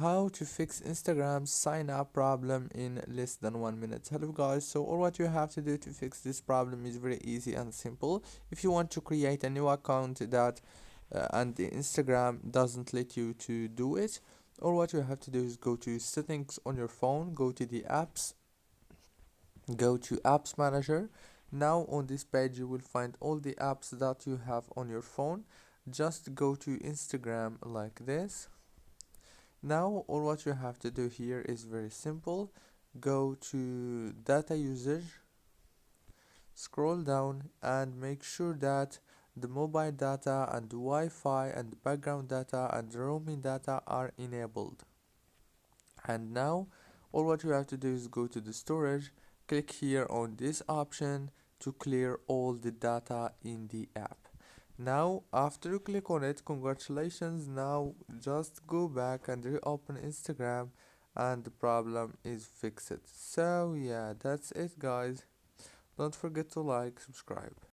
how to fix Instagram's sign up problem in less than 1 minute. Hello guys, so all what you have to do to fix this problem is very easy and simple. If you want to create a new account that and the Instagram doesn't let you to do it, all what you have to do is go to settings on your phone, go to the apps, go to apps manager. Now on this page you will find all the apps that you have on your phone. Just go to Instagram like this. Now all what you have to do here is very simple. Go to data usage, scroll down and make sure that the mobile data and the Wi-Fi and the background data and the roaming data are enabled. And now all what you have to do is go to the storage, click here on this option to clear all the data in the app. Now after you click on it, congratulations, now just go back and reopen Instagram and the problem is fixed. So yeah, that's it guys. Don't forget to like, subscribe.